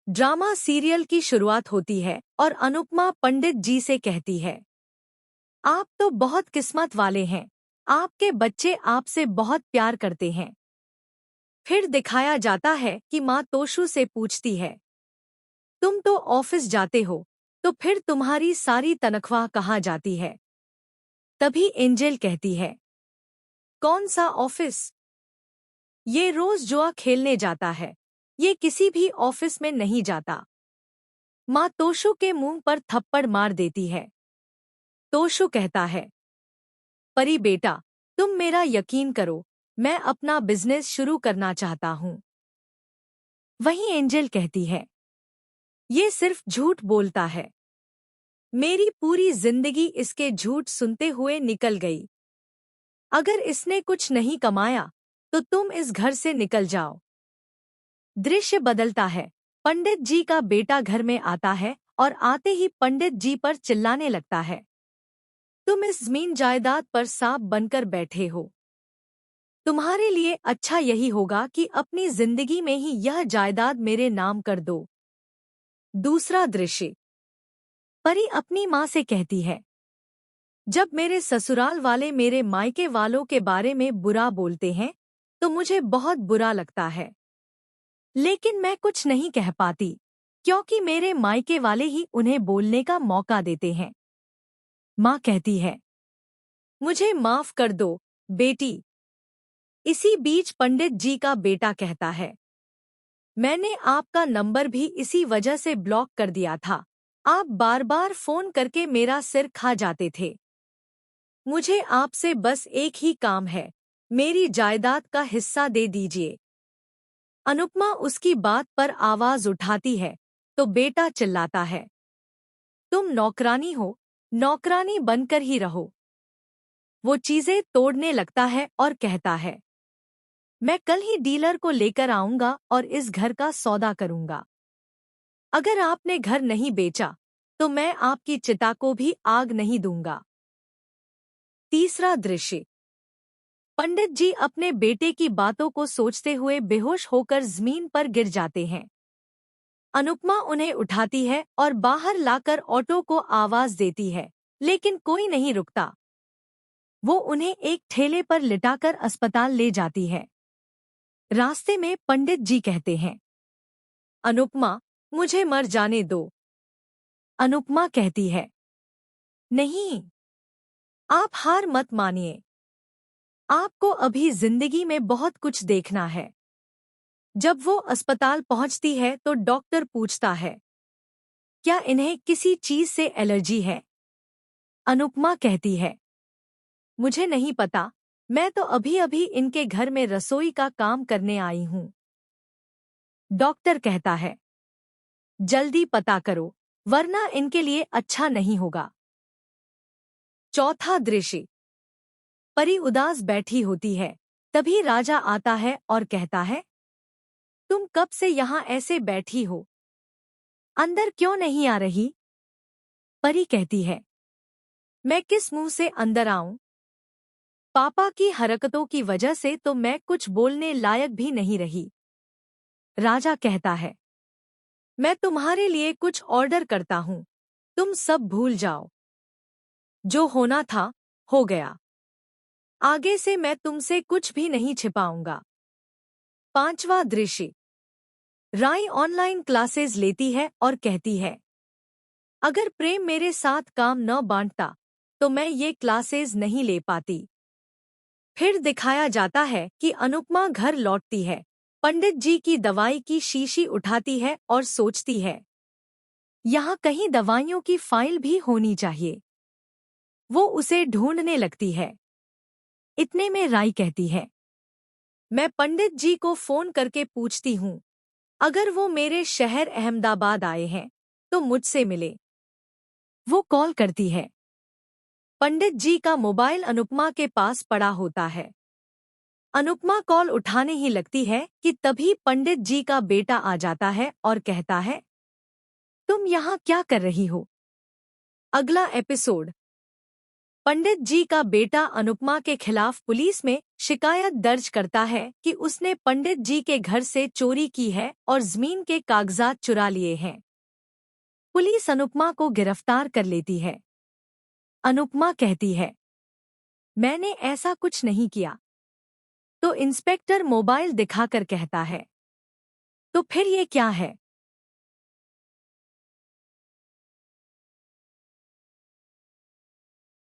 Drama serial की शुरुआत होती है और अनुपमा पंडित जी से कहती है, आप तो बहुत किस्मत वाले हैं, आपके बच्चे आपसे बहुत प्यार करते हैं। फिर दिखाया जाता है कि माँ तोशु से पूछती है, तुम तो ऑफिस जाते हो, तो फिर तुम्हारी सारी तनख्वाह कहाँ जाती है? तभी एंजेल कहती है, कौन सा ऑफिस? ये रोज जुआ खेलने जाता है, ये किसी भी ऑफिस में नहीं जाता। माँ तोशु के मुंह पर थप्पड़ मार देती है। तोशु कहता है, परी बेटा, तुम मेरा यकीन करो, मैं अपना बिजनेस शुरू करना चाहता हूँ। वहीं एंजेल कहती है, ये सिर्फ झूठ बोलता है। मेरी पूरी जिंदगी इसके झूठ सुनते हुए निकल गई। अगर इसने कुछ नहीं कमाया तो तुम इस घर से निकल जाओ। दृश्य बदलता है। पंडित जी का बेटा घर में आता है और आते ही पंडित जी पर चिल्लाने लगता है, तुम इस जमीन जायदाद पर सांप बनकर बैठे हो। तुम्हारे लिए अच्छा यही होगा कि अपनी जिंदगी में ही यह जायदाद मेरे नाम कर दो। दूसरा दृश्य। परी अपनी माँ से कहती है, जब मेरे ससुराल वाले मेरे मायके वालों के बारे में बुरा बोलते हैं तो मुझे बहुत बुरा लगता है, लेकिन मैं कुछ नहीं कह पाती क्योंकि मेरे मायके वाले ही उन्हें बोलने का मौका देते हैं। माँ कहती है, मुझे माफ कर दो बेटी। इसी बीच पंडित जी का बेटा कहता है, मैंने आपका नंबर भी इसी वजह से ब्लॉक कर दिया था, आप बार बार फोन करके मेरा सिर खा जाते थे। मुझे आपसे बस एक ही काम है, मेरी जायदाद का हिस्सा दे दीजिए। अनुपमा उसकी बात पर आवाज उठाती है तो बेटा चिल्लाता है, तुम नौकरानी हो, नौकरानी बनकर ही रहो। वो चीजें तोड़ने लगता है और कहता है, मैं कल ही डीलर को लेकर आऊंगा और इस घर का सौदा करूंगा। अगर आपने घर नहीं बेचा तो मैं आपकी चिता को भी आग नहीं दूंगा। तीसरा दृश्य। पंडित जी अपने बेटे की बातों को सोचते हुए बेहोश होकर जमीन पर गिर जाते हैं। अनुपमा उन्हें उठाती है और बाहर लाकर ऑटो को आवाज देती है, लेकिन कोई नहीं रुकता। वो उन्हें एक ठेले पर लिटाकर अस्पताल ले जाती है। रास्ते में पंडित जी कहते हैं, अनुपमा, मुझे मर जाने दो। अनुपमा कहती है, नहीं, आप हार मत मानिए, आपको अभी जिंदगी में बहुत कुछ देखना है। जब वो अस्पताल पहुंचती है तो डॉक्टर पूछता है, क्या इन्हें किसी चीज से एलर्जी है? अनुपमा कहती है, मुझे नहीं पता, मैं तो अभी अभी इनके घर में रसोई का काम करने आई हूँ। डॉक्टर कहता है, जल्दी पता करो, वरना इनके लिए अच्छा नहीं होगा। चौथा दृश्य। परी उदास बैठी होती है, तभी राजा आता है और कहता है, तुम कब से यहाँ ऐसे बैठी हो, अंदर क्यों नहीं आ रही? परी कहती है, मैं किस मुंह से अंदर आऊं? पापा की हरकतों की वजह से तो मैं कुछ बोलने लायक भी नहीं रही। राजा कहता है, मैं तुम्हारे लिए कुछ ऑर्डर करता हूँ, तुम सब भूल जाओ। जो होना था हो गया, आगे से मैं तुमसे कुछ भी नहीं छिपाऊंगा। पांचवा दृश्य। राई ऑनलाइन क्लासेस लेती है और कहती है, अगर प्रेम मेरे साथ काम न बांटता तो मैं ये क्लासेस नहीं ले पाती। फिर दिखाया जाता है कि अनुपमा घर लौटती है, पंडित जी की दवाई की शीशी उठाती है और सोचती है, यहाँ कहीं दवाइयों की फाइल भी होनी चाहिए। वो उसे ढूंढने लगती है। इतने में राई कहती है, मैं पंडित जी को फोन करके पूछती हूँ, अगर वो मेरे शहर अहमदाबाद आए हैं तो मुझसे मिले। वो कॉल करती है। पंडित जी का मोबाइल अनुपमा के पास पड़ा होता है। अनुपमा कॉल उठाने ही लगती है कि तभी पंडित जी का बेटा आ जाता है और कहता है, तुम यहाँ क्या कर रही हो? अगला एपिसोड। पंडित जी का बेटा अनुपमा के खिलाफ पुलिस में शिकायत दर्ज करता है कि उसने पंडित जी के घर से चोरी की है और जमीन के कागजात चुरा लिए हैं। पुलिस अनुपमा को गिरफ्तार कर लेती है। अनुपमा कहती है, मैंने ऐसा कुछ नहीं किया। तो इंस्पेक्टर मोबाइल दिखाकर कहता है, तो फिर ये क्या है?